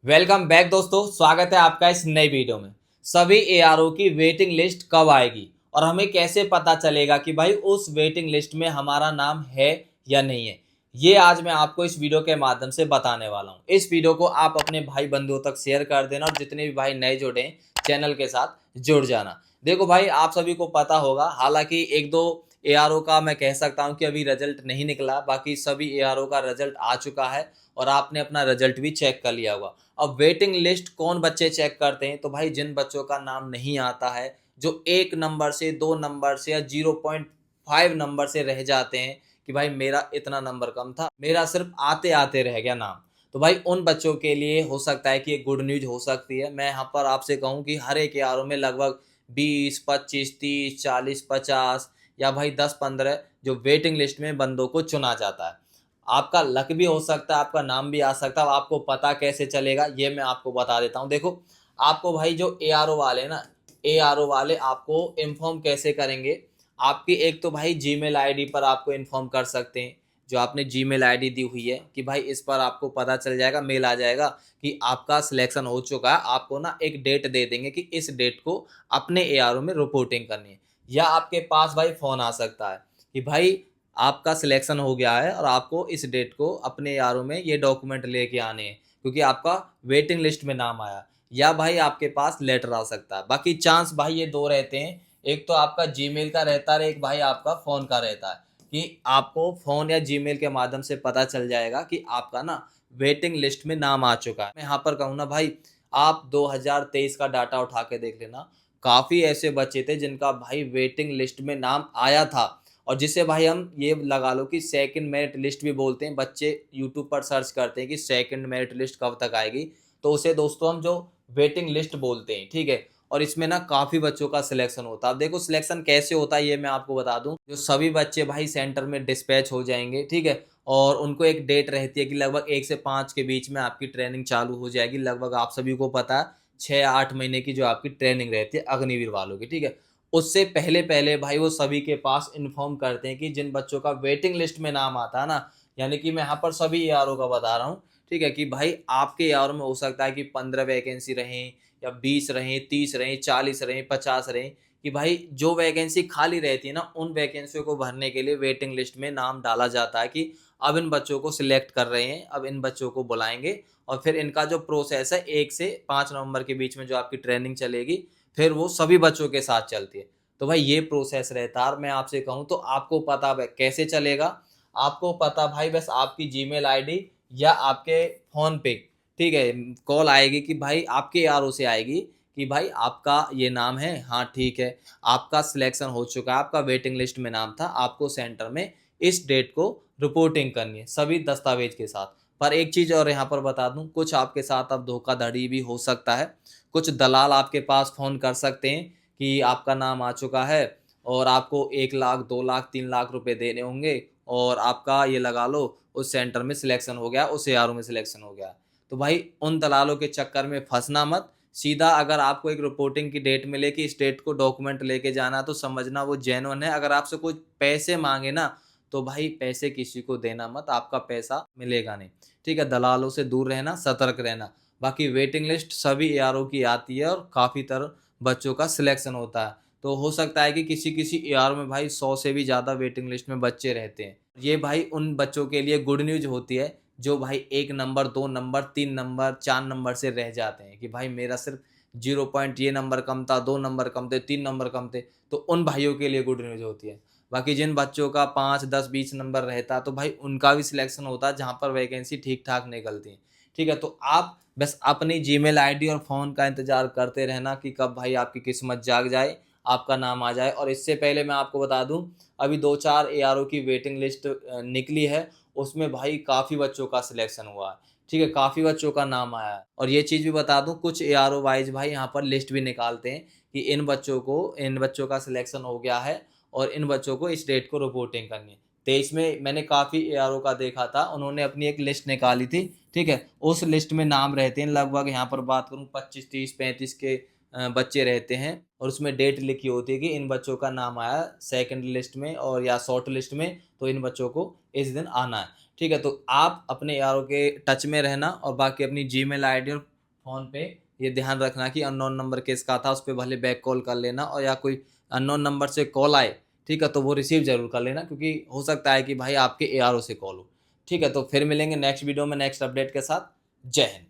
Welcome back दोस्तों, स्वागत है आपका इस नई वीडियो में। सभी एआरओ की वेटिंग लिस्ट कब आएगी और हमें कैसे पता चलेगा कि भाई उस वेटिंग लिस्ट में हमारा नाम है या नहीं है, ये आज मैं आपको इस वीडियो के माध्यम से बताने वाला हूँ। इस वीडियो को आप अपने भाई बंधुओं तक शेयर कर देना और जितने भी भाई नए जुड़े हैं चैनल के साथ जुड़ जाना। देखो भाई, आप सभी को पता होगा, हालांकि एक दो एआरओ का मैं कह सकता हूँ कि अभी रिजल्ट नहीं निकला, बाकी सभी एआरओ का रिजल्ट आ चुका है और आपने अपना रिजल्ट भी चेक कर लिया होगा। अब वेटिंग लिस्ट कौन बच्चे चेक करते हैं? तो भाई जिन बच्चों का नाम नहीं आता है, जो 1 नंबर से 2 नंबर से या 0.5 नंबर से रह जाते हैं कि भाई मेरा इतना नंबर कम था, मेरा सिर्फ आते आते रह गया नाम। तो भाई उन बच्चों के लिए हो सकता है कि ये गुड न्यूज हो सकती है। मैं यहाँ पर आपसे कहूँ कि हर एक यारों में लगभग 20, 25, 30, 40, 50 या भाई 10-15 जो वेटिंग लिस्ट में बंदों को चुना जाता है। आपका लक भी हो सकता है, आपका नाम भी आ सकता है। अब आपको पता कैसे चलेगा, ये मैं आपको बता देता हूँ। देखो, आपको भाई जो एआरओ वाले ना, एआरओ वाले आपको इन्फॉर्म कैसे करेंगे? आपकी एक तो भाई जीमेल आईडी पर आपको इन्फॉर्म कर सकते हैं। जो आपने जीमेल आईडी दी हुई है कि भाई इस पर आपको पता चल जाएगा, मेल आ जाएगा कि आपका सिलेक्शन हो चुका है। आपको ना एक डेट दे देंगे कि इस डेट को अपने एआरओ में रिपोर्टिंग करनी है। या आपके पास भाई फ़ोन आ सकता है कि भाई आपका सिलेक्शन हो गया है और आपको इस डेट को अपने यारों में ये डॉक्यूमेंट लेके आने हैं क्योंकि आपका वेटिंग लिस्ट में नाम आया। या भाई आपके पास लेटर आ सकता है। बाकी चांस भाई ये दो रहते हैं, एक तो आपका जीमेल का रहता है, एक भाई आपका फ़ोन का रहता है कि आपको फ़ोन या जीमेल के माध्यम से पता चल जाएगा कि आपका ना वेटिंग लिस्ट में नाम आ चुका है। मैं यहाँ पर कहूँ ना भाई, आप 2023 का डाटा उठा के देख लेना, काफ़ी ऐसे बच्चे थे जिनका भाई वेटिंग लिस्ट में नाम आया था और जिसे भाई हम ये लगा लो कि सेकंड मेरिट लिस्ट भी बोलते हैं। बच्चे यूट्यूब पर सर्च करते हैं कि सेकंड मेरिट लिस्ट कब तक आएगी, तो उसे दोस्तों हम जो वेटिंग लिस्ट बोलते हैं, ठीक है। और इसमें ना काफ़ी बच्चों का सिलेक्शन होता है। अब देखो सिलेक्शन कैसे होता है ये मैं आपको बता दूं। जो सभी बच्चे भाई सेंटर में डिस्पैच हो जाएंगे, ठीक है, और उनको एक डेट रहती है कि लगभग 1 से 5 के बीच में आपकी ट्रेनिंग चालू हो जाएगी। लगभग आप सभी को पता है 6 या 8 महीने की जो आपकी ट्रेनिंग रहती है अग्निवीर वालों की, ठीक है। उससे पहले पहले भाई वो सभी के पास इन्फॉर्म करते हैं कि जिन बच्चों का वेटिंग लिस्ट में नाम आता है ना, यानी कि मैं यहाँ पर सभी एआरओ का बता रहा हूँ, ठीक है, कि भाई आपके एआरओ में हो सकता है कि 15 वैकेंसी रहें या 20 रहें, 30 रहें, 40 रहें, 50 रहें, कि भाई जो वैकेंसी खाली रहती है ना, उन वैकेंसियों को भरने के लिए वेटिंग लिस्ट में नाम डाला जाता है कि अब इन बच्चों को सिलेक्ट कर रहे हैं, अब इन बच्चों को बुलाएंगे और फिर इनका जो प्रोसेस है 1 से 5 नवंबर के बीच में जो आपकी ट्रेनिंग चलेगी, फिर वो सभी बच्चों के साथ चलती है। तो भाई ये प्रोसेस रहता है। और मैं आपसे कहूँ तो आपको पता कैसे चलेगा? आपको पता भाई बस आपकी जीमेल आईडी या आपके फ़ोन पे, ठीक है, कॉल आएगी कि भाई आपके यारों से आएगी कि भाई आपका ये नाम है, हाँ ठीक है, आपका सिलेक्शन हो चुका है, आपका वेटिंग लिस्ट में नाम था, आपको सेंटर में इस डेट को रिपोर्टिंग करनी है सभी दस्तावेज के साथ। पर एक चीज़ और यहाँ पर बता दूँ, कुछ आपके साथ अब धोखाधड़ी भी हो सकता है। कुछ दलाल आपके पास फ़ोन कर सकते हैं कि आपका नाम आ चुका है और आपको 1 लाख, 2 लाख, 3 लाख रुपए देने होंगे और आपका ये लगा लो उस सेंटर में सिलेक्शन हो गया, उस एआरओ में सिलेक्शन हो गया। तो भाई उन दलालों के चक्कर में फंसना मत। सीधा अगर आपको एक रिपोर्टिंग की डेट मिले कि इस डेट को डॉक्यूमेंट लेके जाना, तो समझना वो जेन्युइन है। अगर आपसे कोई पैसे मांगे ना, तो भाई पैसे किसी को देना मत, आपका पैसा मिलेगा नहीं, ठीक है। दलालों से दूर रहना, सतर्क रहना। बाकी वेटिंग लिस्ट सभी एआरओ की आती है और काफ़ी तरह बच्चों का सिलेक्शन होता है। तो हो सकता है कि किसी-किसी एआरओ में भाई 100 से भी ज़्यादा वेटिंग लिस्ट में बच्चे रहते हैं। ये भाई उन बच्चों के लिए गुड न्यूज़ होती है जो भाई 1 नंबर, 2 नंबर, 3 नंबर, 4 नंबर से रह जाते हैं कि भाई मेरा सिर्फ़ 0 पॉइंट ये नंबर कम था, 2 नंबर कम थे, 3 नंबर कम थे। तो उन भाइयों के लिए गुड न्यूज़ होती है। बाकी जिन बच्चों का 5, 10, 20 नंबर रहता है, तो भाई उनका भी सिलेक्शन होता है जहाँ पर वैकेंसी ठीक-ठाक निकलती है। ठीक है? तो आप बस अपनी जीमेल आईडी और फ़ोन का इंतज़ार करते रहना कि कब भाई आपकी किस्मत जाग जाए, आपका नाम आ जाए। और इससे पहले मैं आपको बता दूँ, अभी 2-4 एआरओ की वेटिंग लिस्ट निकली है, उसमें भाई काफ़ी बच्चों का सिलेक्शन हुआ है। ठीक है? काफ़ी बच्चों का नाम आया है। और ये चीज़ भी बता दूँ, कुछ एआरओ वाइज़ भाई यहाँ पर लिस्ट भी निकालते हैं कि इन बच्चों का सिलेक्शन हो गया है और इन बच्चों को इस डेट को रिपोर्टिंग करनी है। 23 में मैंने काफ़ी एआरओ का देखा था, उन्होंने अपनी एक लिस्ट निकाली थी, ठीक है? उस लिस्ट में नाम रहते हैं लगभग, यहाँ पर बात करूँ, 25, 30, 35 के बच्चे रहते हैं और उसमें डेट लिखी होती है कि इन बच्चों का नाम आया सेकंड लिस्ट में और या शॉर्ट लिस्ट में, तो इन बच्चों को इस दिन आना है, ठीक है? तो आप अपने एआरओ के टच में रहना और बाकी अपनी जीमेल आईडी और फ़ोन पे ये ध्यान रखना कि अननोन नंबर किसका था, उस पे भले बैक कॉल कर लेना, और या कोई अननोन नंबर से कॉल आए, ठीक है, तो वो रिसीव ज़रूर कर लेना, क्योंकि हो सकता है कि भाई आपके एआरओ से कॉल हो। ठीक है, तो फिर मिलेंगे नेक्स्ट वीडियो में नेक्स्ट अपडेट के साथ। जय हिंद।